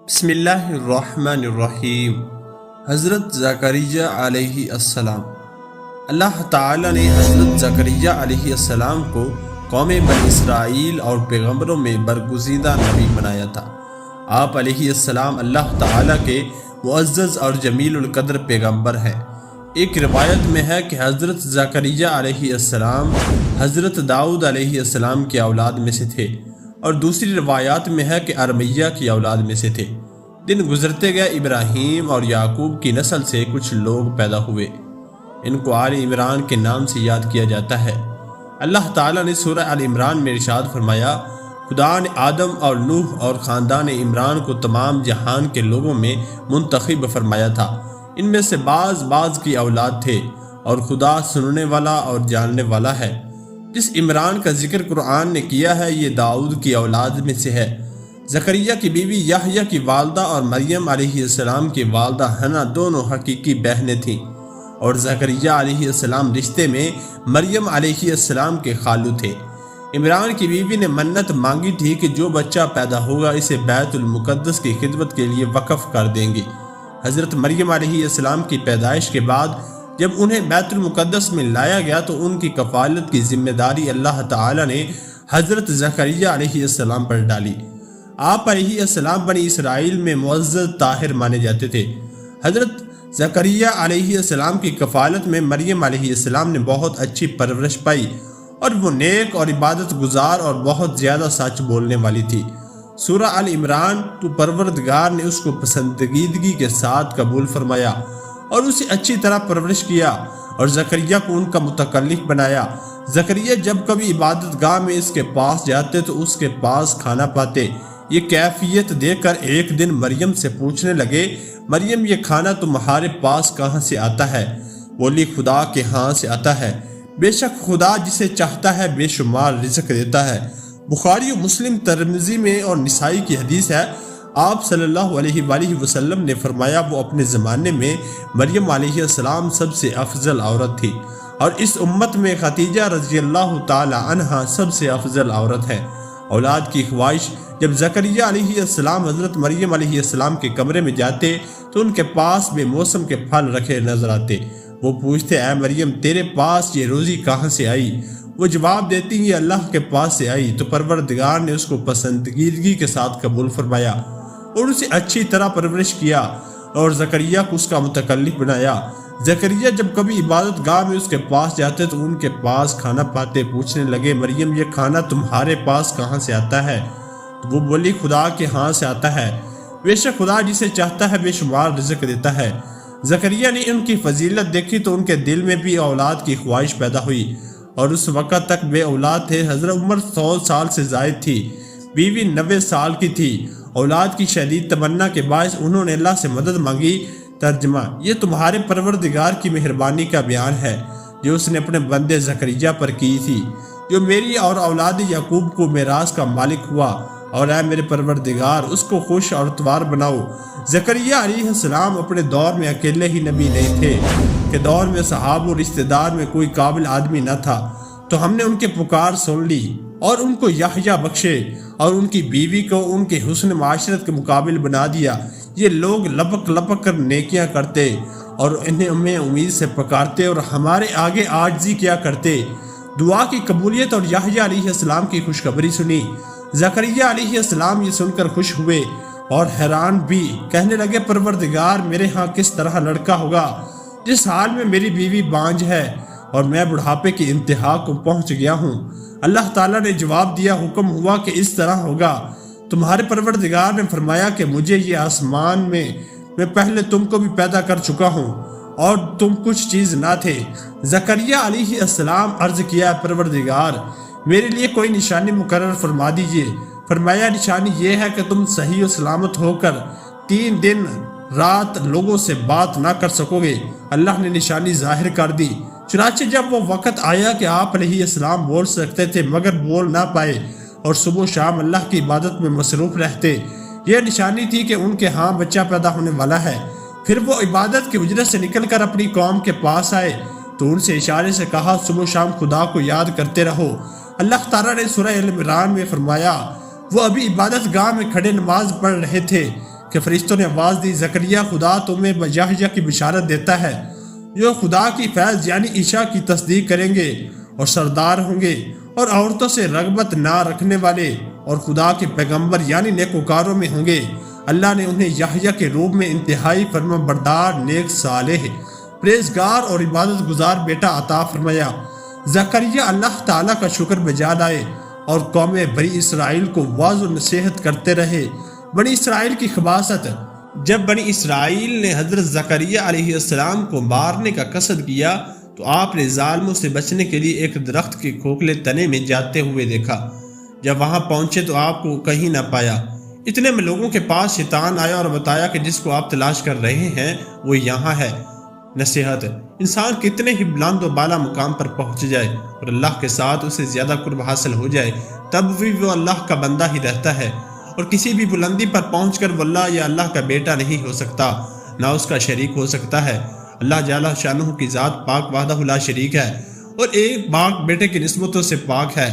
بسم اللہ الرحمن الرحیم۔ حضرت زکریا علیہ السلام۔ اللہ تعالیٰ نے حضرت زکریا علیہ السلام کو قوم بنی اسرائیل اور پیغمبروں میں برگزیدہ نبی بنایا تھا۔ آپ علیہ السلام اللہ تعالیٰ کے معزز اور جمیل القدر پیغمبر ہیں۔ ایک روایت میں ہے کہ حضرت زکریا علیہ السلام حضرت داؤد علیہ السلام کی اولاد میں سے تھے، اور دوسری روایات میں ہے کہ ارمیہ کی اولاد میں سے تھے۔ دن گزرتے گئے، ابراہیم اور یعقوب کی نسل سے کچھ لوگ پیدا ہوئے۔ ان کو آل عمران کے نام سے یاد کیا جاتا ہے۔ اللہ تعالیٰ نے سورہ آل عمران میں ارشاد فرمایا، خدا نے آدم اور نوح اور خاندان عمران کو تمام جہان کے لوگوں میں منتخب فرمایا تھا۔ ان میں سے بعض کی اولاد تھے، اور خدا سننے والا اور جاننے والا ہے۔ جس عمران کا ذکر قرآن نے کیا ہے، یہ داؤد کی اولاد میں سے ہے۔ زکریا کی بیوی یحییٰ کی والدہ اور مریم علیہ السلام کی والدہ حنا دونوں حقیقی بہنیں تھیں، اور زکریا علیہ السلام رشتے میں مریم علیہ السلام کے خالو تھے۔ عمران کی بیوی نے منت مانگی تھی کہ جو بچہ پیدا ہوگا اسے بیت المقدس کی خدمت کے لیے وقف کر دیں گی۔ حضرت مریم علیہ السلام کی پیدائش کے بعد جب انہیں بیت المقدس میں لایا گیا تو ان کی کفالت کی ذمہ داری اللہ تعالیٰ نے حضرت زکریا علیہ السلام پر ڈالی۔ آپ علیہ السلام بنی اسرائیل میں معزز طاہر مانے جاتے تھے۔ حضرت زکریا علیہ السلام کی کفالت میں مریم علیہ السلام نے بہت اچھی پرورش پائی، اور وہ نیک اور عبادت گزار اور بہت زیادہ سچ بولنے والی تھی۔ سورہ آل عمران تو پروردگار نے اس کو پسندیدگی کے ساتھ قبول فرمایا اور اسے اچھی طرح پرورش کیا، اور زکریا کو ان کا متکلف بنایا۔ زکریا جب کبھی عبادت گاہ میں اس کے پاس جاتے تو اس کے پاس کھانا پاتے۔ یہ کیفیت دیکھ کر ایک دن مریم سے پوچھنے لگے، مریم یہ کھانا تمہارے پاس کہاں سے آتا ہے؟ بولی، خدا کے ہاں سے آتا ہے، بے شک خدا جسے چاہتا ہے بے شمار رزق دیتا ہے۔ بخاری و مسلم، ترمذی میں اور نسائی کی حدیث ہے، آپ صلی اللہ علیہ وآلہ وسلم نے فرمایا، وہ اپنے زمانے میں مریم علیہ السلام سب سے افضل عورت تھی، اور اس امت میں خدیجہ رضی اللہ تعالی عنہا سب سے افضل عورت ہے۔ اولاد کی خواہش۔ جب زکریا علیہ السلام حضرت مریم علیہ السلام کے کمرے میں جاتے تو ان کے پاس بے موسم کے پھل رکھے نظر آتے۔ وہ پوچھتے، اے مریم، تیرے پاس یہ روزی کہاں سے آئی؟ وہ جواب دیتی، یہ اللہ کے پاس سے آئی۔ تو پروردگار نے اس کو پسندیدگی کے ساتھ قبول فرمایا اور اسے اچھی طرح پرورش کیا، اور زکریا کو اس کا متکلف بنایا۔ زکریا جب کبھی عبادت گاہ میں اس کے پاس جاتے تو ان کے پاس کھانا پاتے۔ پوچھنے لگے، مریم یہ کھانا تمہارے پاس کہاں سے آتا ہے؟ تو وہ بولی، خدا کے ہاں سے آتا ہے، بے شک خدا جسے چاہتا ہے بے شمار رزق دیتا ہے۔ زکریا نے ان کی فضیلت دیکھی تو ان کے دل میں بھی اولاد کی خواہش پیدا ہوئی، اور اس وقت تک بے اولاد تھے۔ حضرت عمر 100 سال سے زائد تھی، بیوی 90 سال کی تھی۔ اولاد کی شدید تمنا کے باعث انہوں نے اللہ سے مدد مانگی۔ ترجمہ، یہ تمہارے پروردگار کی مہربانی کا بیان ہے جو اس نے اپنے بندے زکریا پر کی تھی، جو میری اور اولاد یعقوب کو میراث کا مالک ہوا، اور اے میرے پروردگار اس کو خوش اور اتوار بناؤ۔ زکریا علیہ السلام اپنے دور میں اکیلے ہی نبی نہیں تھے کہ دور میں صحابہ و رشتہ دار میں کوئی قابل آدمی نہ تھا، تو ہم نے ان کی پکار سن لی اور ان کو یحییٰ بخشے، اور ان کی بیوی کو ان کے حسن معاشرت کے مقابل بنا دیا۔ یہ لوگ لپک لپک کر نیکیاں کرتے اور انہیں ہمیں امید سے پکارتے اور ہمارے آگے عاجزی کیا کرتے۔ دعا کی قبولیت اور یحییٰ علیہ السلام کی خوشخبری سنی۔ زکریا علیہ السلام یہ سن کر خوش ہوئے اور حیران بھی، کہنے لگے، پروردگار میرے ہاں کس طرح لڑکا ہوگا جس حال میں میری بیوی بانجھ ہے اور میں بڑھاپے کی انتہا کو پہنچ گیا ہوں؟ اللہ تعالیٰ نے جواب دیا، حکم ہوا کہ اس طرح ہوگا۔ تمہارے پروردگار نے فرمایا کہ مجھے یہ آسمان میں پہلے تم کو بھی پیدا کر چکا ہوں اور تم کچھ چیز نہ تھے۔ زکریا علیہ السلام عرض کیا، پروردگار میرے لیے کوئی نشانی مقرر فرما دیجئے۔ فرمایا، نشانی یہ ہے کہ تم صحیح و سلامت ہو کر 3 دن رات لوگوں سے بات نہ کر سکو گے۔ اللہ نے نشانی ظاہر کر دی۔ چنانچہ جب وہ وقت آیا کہ آپ علیہ السلام بول سکتے تھے مگر بول نہ پائے، اور صبح و شام اللہ کی عبادت میں مصروف رہتے، یہ نشانی تھی کہ ان کے ہاں بچہ پیدا ہونے والا ہے۔ پھر وہ عبادت کی اجرت سے نکل کر اپنی قوم کے پاس آئے تو ان سے اشارے سے کہا، صبح و شام خدا کو یاد کرتے رہو۔ اللہ تعالیٰ نے سورہ آل عمران میں فرمایا، وہ ابھی عبادت گاہ میں کھڑے نماز پڑھ رہے تھے کہ فرشتوں نے آواز دی، زکریا خدا تمہیں یحییٰ کی بشارت دیتا ہے جو خدا کی فیض یعنی عیسیٰ کی تصدیق کریں گے اور سردار ہوں گے اور عورتوں سے رغبت نہ رکھنے والے اور خدا کے پیغمبر یعنی نیکوکاروں میں ہوں گے۔ اللہ نے انہیں یحییٰ کے روپ میں انتہائی فرما بردار، نیک، صالح، پرہیزگار اور عبادت گزار بیٹا عطا فرمایا۔ زکریا اللہ تعالیٰ کا شکر بجا لائے اور قوم بنی اسرائیل کو واعظ و نصیحت کرتے رہے۔ بنی اسرائیل کی خباثت۔ جب بنی اسرائیل نے حضرت زکریا علیہ السلام کو مارنے کا قصد کیا تو آپ نے ظالموں سے بچنے کے لیے ایک درخت کے کھوکھلے تنے میں جاتے ہوئے دیکھا۔ جب وہاں پہنچے تو آپ کو کہیں نہ پایا۔ اتنے میں لوگوں کے پاس شیطان آیا اور بتایا کہ جس کو آپ تلاش کر رہے ہیں وہ یہاں ہے۔ نصیحت: انسان کتنے ہی بلند و بالا مقام پر پہنچ جائے اور اللہ کے ساتھ اسے زیادہ قرب حاصل ہو جائے تب بھی وہ اللہ کا بندہ ہی رہتا ہے، اور کسی بھی بلندی پر پہنچ کر وہ اللہ یا اللہ کا بیٹا نہیں ہو سکتا، نہ اس کا شریک ہو سکتا ہے۔ اللہ جل شانہ کی ذات پاک وحدہ لا شریک ہے اور ایک پاک بیٹے کی نسبتوں سے پاک ہے۔